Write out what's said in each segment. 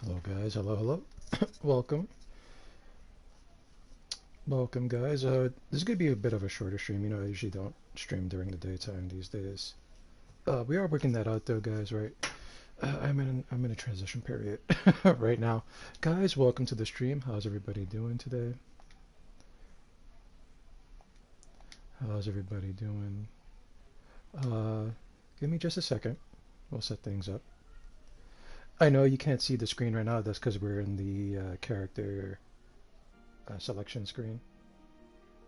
Hello guys, hello. Welcome. Welcome guys. This is gonna be a bit of a shorter stream. I usually don't stream during the daytime these days. We are working that out though, guys, right? I'm in a transition period right now. Guys, welcome to the stream. How's everybody doing today? How's everybody doing? Uh, Give me just a second. We'll set things up. I know you can't see the screen right now. That's because we're in the character selection screen,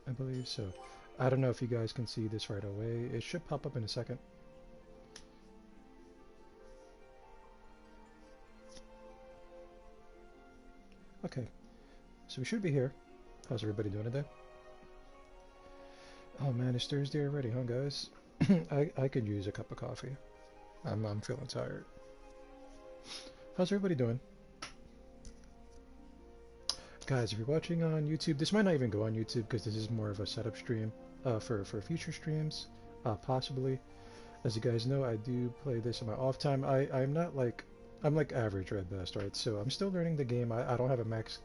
I believe. So I don't know if you guys can see this right away. It should pop up in a second. Okay, so we should be here. How's everybody doing today? Oh man, it's Thursday already, huh, guys? I could use a cup of coffee. I'm feeling tired. How's everybody doing? Guys, if you're watching on YouTube, this might not even go on YouTube because this is more of a setup stream for future streams, possibly. As you guys know, I do play this in my off time. I'm not like I'm like average at best, right? So I'm still learning the game. I don't have a maxed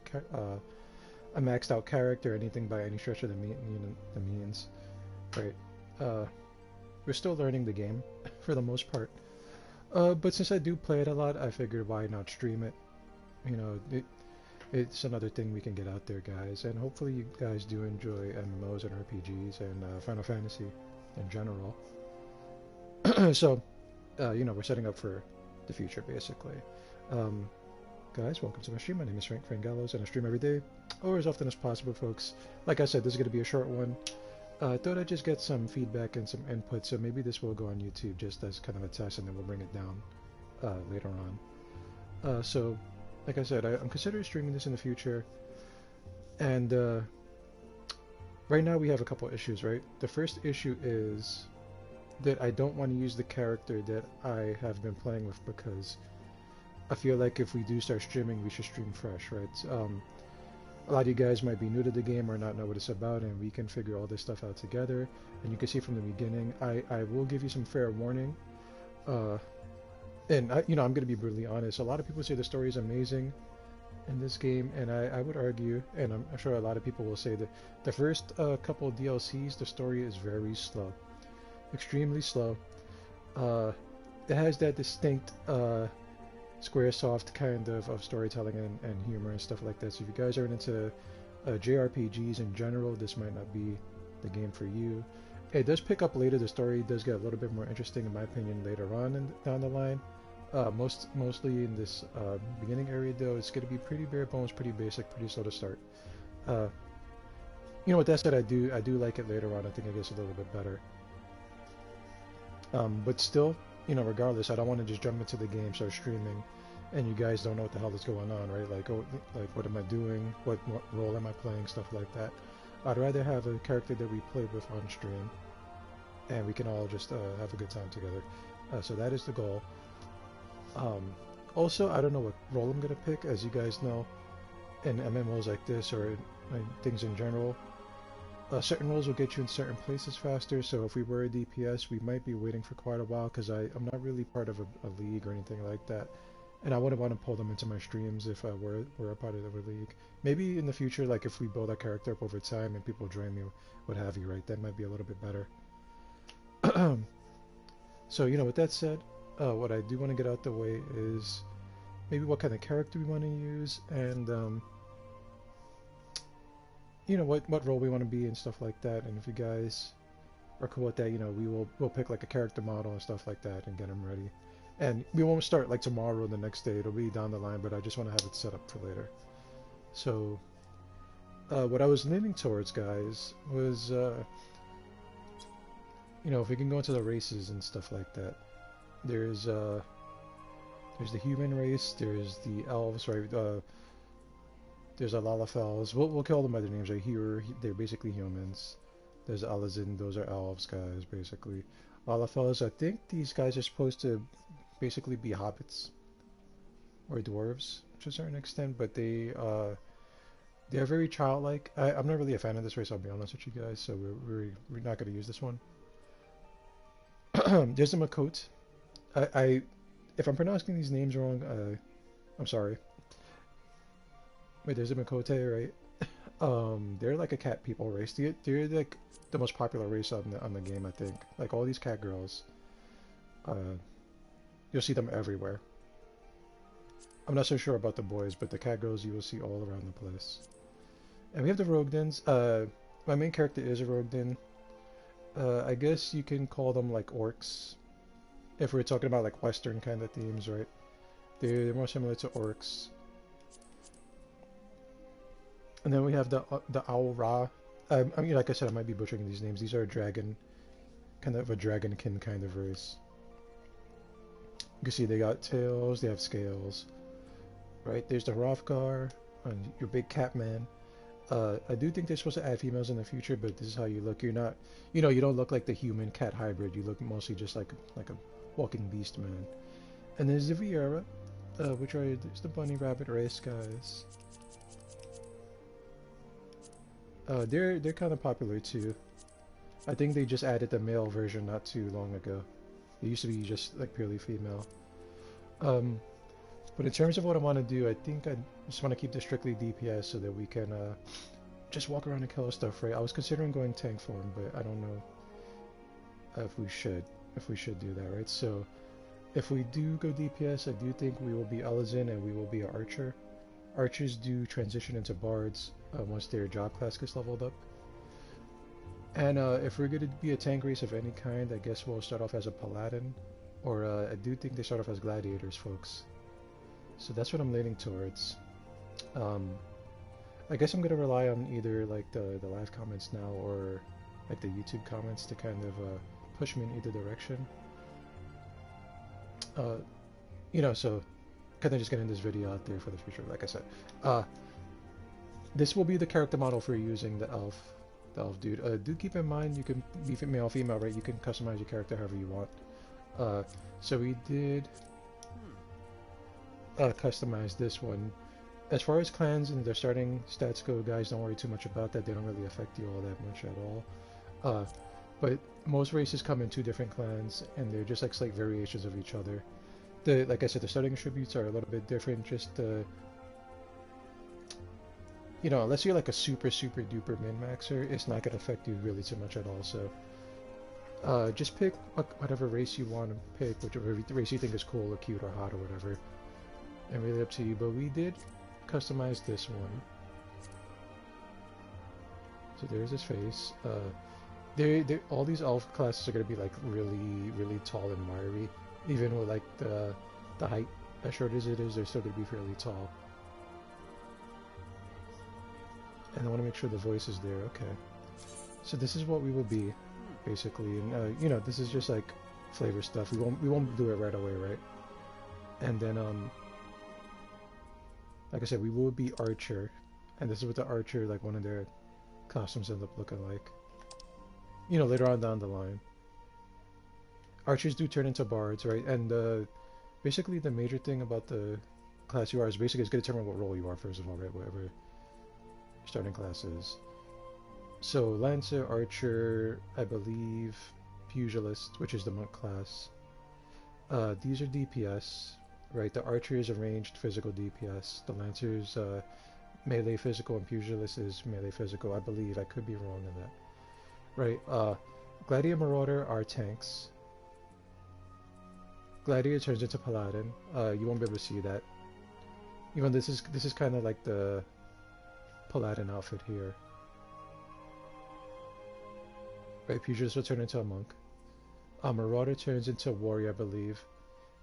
out character or anything by any stretch of the means, right? Uh, we're still learning the game for the most part. But since I do play it a lot, I figured why not stream it? You know, it's another thing we can get out there, guys. And hopefully you guys do enjoy MMOs and RPGs and Final Fantasy in general. So, we're setting up for the future, basically. Um, Guys, welcome to my stream. My name is Frank Gallows, and I stream every day, or as often as possible, folks. Like I said, this is going to be a short one. I thought I'd just get some feedback and some input, so maybe this will go on YouTube just as kind of a test, and then we'll bring it down later on. So, like I said, I'm considering streaming this in the future, and right now we have a couple issues, right? The first issue is that I don't want to use the character that I have been playing with because I feel like if we do start streaming, we should stream fresh, right? A lot of you guys might be new to the game or not know what it's about, and we can figure all this stuff out together. And you can see from the beginning, I will give you some fair warning. Uh, I'm going to be brutally honest. A lot of people say the story is amazing in this game, and I would argue, and I'm sure a lot of people will say that the first couple of DLCs, the story is very slow, extremely slow. Uh, it has that distinct Squaresoft kind of storytelling and humor and stuff like that. So if you guys are into JRPGs in general, this might not be the game for you. It does pick up later. The story does get a little bit more interesting, in my opinion, later on down the line. Mostly in this beginning area, though, it's going to be pretty bare bones, pretty basic, pretty slow to start. Uh, with that said, I do like it later on. I think it gets a little bit better. But still, regardless, I don't want to just jump into the game, start streaming, and you guys don't know what the hell is going on, right? Like, oh, like what am I doing? What role am I playing? Stuff like that. I'd rather have a character that we play with on stream, and we can all just have a good time together. So that is the goal. Also, I don't know what role I'm gonna pick, as you guys know, in MMOs like this or things in general. Certain roles will get you in certain places faster, so if we were a DPS, we might be waiting for quite a while because I'm not really part of a league or anything like that. And I wouldn't want to pull them into my streams if I were a part of a league. Maybe in the future, like if we build our character up over time and people join me, what have you, right? That might be a little bit better. So, with that said, what I do want to get out the way is maybe what kind of character we want to use and what role we want to be and stuff like that. And if you guys are cool with that, we'll pick like a character model and stuff like that and get them ready. And we won't start like tomorrow or the next day. It'll be down the line, but I just want to have it set up for later. So what I was leaning towards, guys, was if we can go into the races and stuff like that. There's the human race. There's the elves, right? There's a Lalafels. We'll call them by their names right here. They're basically humans. There's Alazin. Those are elves, guys, basically. Lalafels, I think these guys are supposed to basically be hobbits or dwarves to a certain extent, but they're very childlike. I'm not really a fan of this race, I'll be honest with you guys, so we're not going to use this one. There's the Makot. If I'm pronouncing these names wrong, I'm sorry. Wait, there's a Makote, right? They're like a cat people race. They're like the most popular race on the game, I think. Like all these cat girls, uh, you'll see them everywhere. I'm not so sure about the boys, but the cat girls you will see all around the place. And we have the Rogdens. My main character is a Rogden. I guess you can call them like orcs if we're talking about like Western kind of themes, right? They're more similar to orcs. And then we have the Owl Ra. I mean, like I said, I might be butchering these names. These are a dragon, kind of a dragonkin kind of race. You can see they got tails, they have scales, right? There's the Hrothgar, and your big cat man. I do think they're supposed to add females in the future, but this is how you look. You're not, you don't look like the human cat hybrid. You look mostly just like a walking beast man. And there's the Viera, which are there's the bunny rabbit race guys. They're kind of popular too. I think they just added the male version not too long ago. It used to be just like purely female. But in terms of what I want to do, I think I just want to keep this strictly DPS so that we can just walk around and kill stuff, right? I was considering going tank form, but I don't know if we should do that, right? So if we do go DPS, I do think we will be Elizin and we will be an archer. Archers do transition into bards once their job class gets leveled up. And if we're going to be a tank race of any kind, I guess we'll start off as a paladin, or I do think they start off as gladiators, folks. So that's what I'm leaning towards. I guess I'm going to rely on either like the live comments now or like the YouTube comments to kind of push me in either direction. So kind of just getting this video out there for the future, like I said. This will be the character model for using the elf dude. Do keep in mind you can be male, female, right? You can customize your character however you want. So we did customize this one. As far as clans and their starting stats go, guys, don't worry too much about that. They don't really affect you all that much at all. But most races come in 2 different clans, and they're just like slight variations of each other. Like I said, the starting attributes are a little bit different. Just unless you're like a super duper min-maxer, it's not gonna affect you really too much at all. So just pick whatever race you want to pick, whichever race you think is cool or cute or hot or whatever, and really up to you. But we did customize this one. So there's his face. All these elf classes are gonna be like really tall and wiry. Even with like the height as short as it is, they're still gonna be fairly tall. And I want to make sure the voice is there. Okay. So this is what we will be, basically, and this is just like flavor stuff. We won't do it right away, right? And then like I said, we will be archer, and this is what the archer, like one of their costumes end up looking like. Later on down the line. Archers do turn into bards, right? And basically the major thing about the class you are is basically it's going to determine what role you are, first of all, right? Whatever your starting class is. So Lancer, Archer, I believe Pugilist, which is the monk class. These are DPS, right? The Archer is a ranged physical DPS. The Lancer's melee physical, and Pugilist is melee physical, I believe. I could be wrong in that. Right, Gladiator, Marauder are tanks. Gladiator turns into Paladin. You won't be able to see that. Even this is kind of like the Paladin outfit here. Right, Pugilist will turn into a monk. Marauder turns into a warrior, I believe.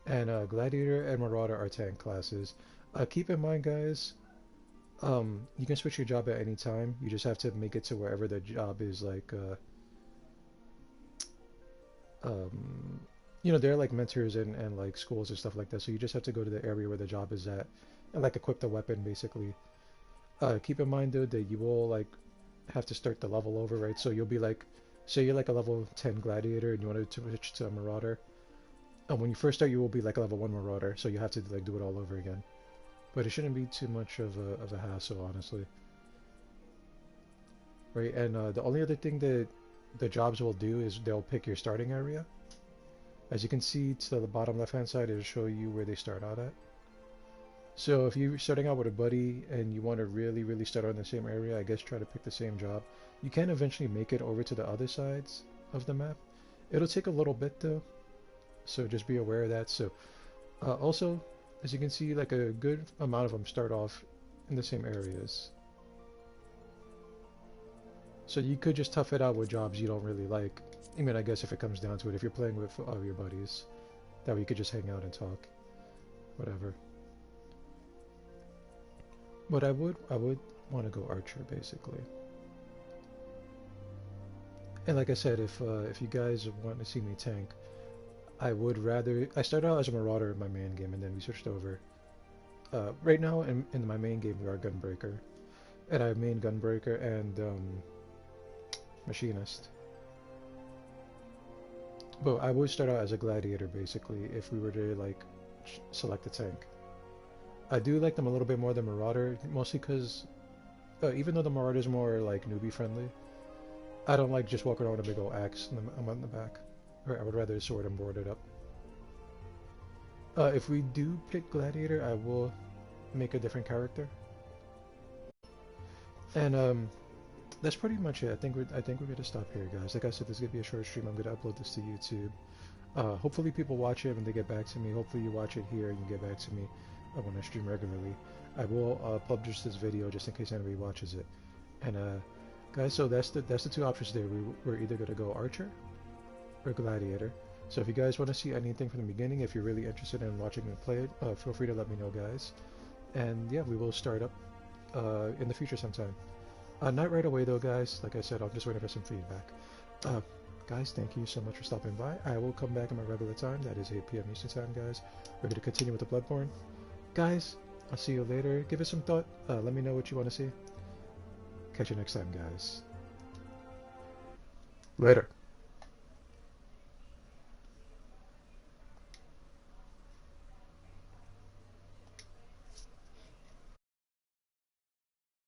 And Gladiator and Marauder are tank classes. Keep in mind, guys, you can switch your job at any time. You just have to make it to wherever the job is, like, there are like mentors and like schools and stuff like that. So you just have to go to the area where the job is at and like equip the weapon, basically. Keep in mind though that you will like have to start the level over, right? So you'll be like, say you're like a level 10 gladiator and you want to switch to a marauder. And when you first start, you will be like a level 1 marauder, so you have to like do it all over again. But it shouldn't be too much of a hassle, honestly. Right, and the only other thing that the jobs will do is they'll pick your starting area. As you can see to the bottom left hand side, it'll show you where they start out at. So if you're starting out with a buddy and you want to really, really start on the same area, I guess try to pick the same job. You can eventually make it over to the other sides of the map. It'll take a little bit though, so just be aware of that. So also, as you can see, like a good amount of them start off in the same areas. So you could just tough it out with jobs you don't really like. I mean, I guess if it comes down to it, if you're playing with your buddies, that way you could just hang out and talk, whatever. But I would want to go archer basically. And like I said, if you guys want to see me tank, I would rather. I started out as a marauder in my main game, and then we switched over. Right now in my main game we are gunbreaker, and I main gunbreaker and machinist. But I would start out as a gladiator basically if we were to like select a tank. I do like them a little bit more than marauder, mostly because even though the marauder is more like newbie friendly, I don't like just walking around with a big old axe and I'm on the back. Or I would rather sword and board it up. If we do pick gladiator, I will make a different character. And that's pretty much it. I think we're gonna stop here, guys. Like I said, this is gonna be a short stream. I'm gonna upload this to YouTube. Hopefully people watch it when they get back to me. Hopefully you watch it here and you get back to me when I stream regularly. I will publish this video just in case anybody watches it. And guys, so that's the two options there. We're either gonna go archer or gladiator. So if you guys want to see anything from the beginning, if you're really interested in watching me play it, feel free to let me know, guys. And yeah, we will start up in the future sometime. Not right away though, guys. Like I said, I'm just waiting for some feedback. Guys, thank you so much for stopping by. I will come back at my regular time. That is 8 p.m. Eastern time, guys. We're going to continue with the Bloodborne. Guys, I'll see you later. Give it some thought. Let me know what you want to see. Catch you next time, guys. Later.